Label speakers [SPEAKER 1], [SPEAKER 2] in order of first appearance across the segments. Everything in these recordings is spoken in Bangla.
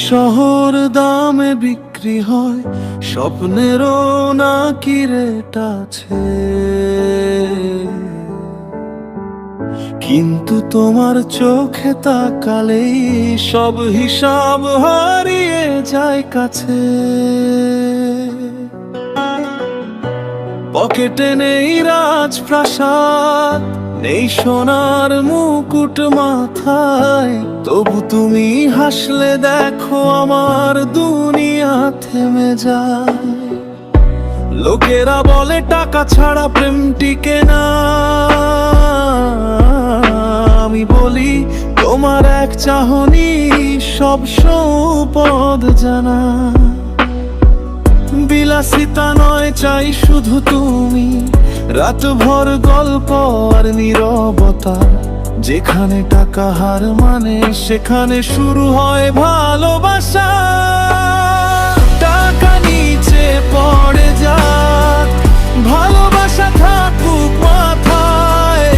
[SPEAKER 1] শহর দামে বিক্রি হয়, স্বপ্নেরও নাকি রেট আছে। কিন্তু তোমার চোখে তাকালেই সব হিসাব হারিয়ে যায় কাছে। পকেটে নেই রাজপ্রাসাদ, নেই সোনার মুকুট মাথায়, তবু তুমি হাসলে দেখো আমার দুনিয়া থেমে যায়। লোকেরা বলে টাকা ছাড়া প্রেম টিকে না, আমি বলি তোমার এক চাহনি সব সম্পদ জানা। বিলাসিতা নয়, চাই শুধু তুমি, রাতভর গল্প আর নীরবতা। যেখানে টাকা হার মানে সেখানে শুরু হয় ভালোবাসা। টাকা নিচে পড়ে যাক, ভালোবাসা থাকুক মাথায়।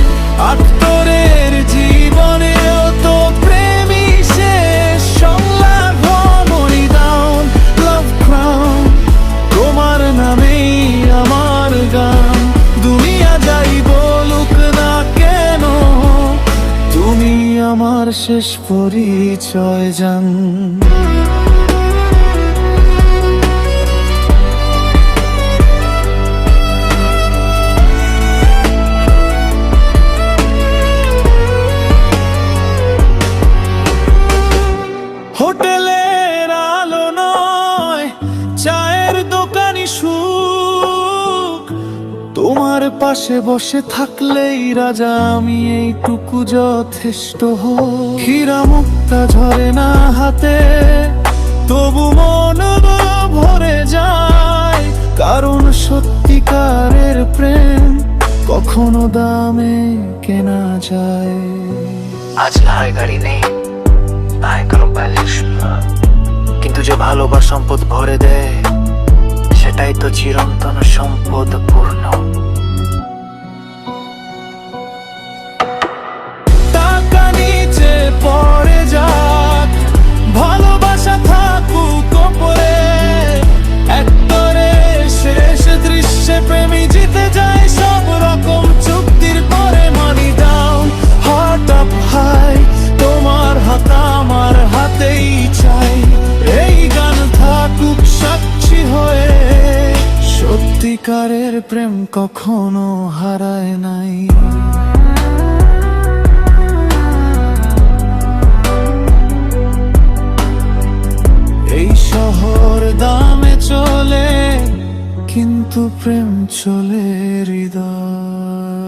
[SPEAKER 1] আত্মরের জীবনেও তো প্রেমই শেষ সংলাপ। মনি ডাউন লাভ ক্রাউন, তোমার নামেই আমার গান। দুনিয়া যাই বলুক না কেন, তুমি আমার শেষ পরিচয় জান। হোটেলের আলো নয়, চায়ের দোকানি সুখ। তোমার পাশে বসে থাকলেই রাজা আমি, এইটুকু যথেষ্ট। হীরা মুক্তা ঝরে না হাতে, তবু মন ভরে যায়। কারণ সত্যিকারের প্রেম কখনো দামে কেনা যায়।
[SPEAKER 2] আজ হায় গাড়ি নেই, আয় কারো ব্যালেন্স, কিন্তু যে ভালোবাসা সম্পদ ভরে দেয় সেটাই তো চিরন্তন সম্পদ পূর্ণ।
[SPEAKER 1] টাকা নিচে পড়ে যাক, ভালোবাসা থাকুক ওপরে। একবারে শেষ দৃশ্যে প্রেমী জিতে যায় সব রকম চুক্তির পরে। মানি ডাউন হার্ট আপ হাই, তোমার হাত আমার হাতেই চাই। এই গান থাকুক সাক্ষী হয়ে, সত্যিকারের প্রেম কখনো হারায় নাই। এই শহর দামে চলে, কিন্তু প্রেম চলে হৃদয়।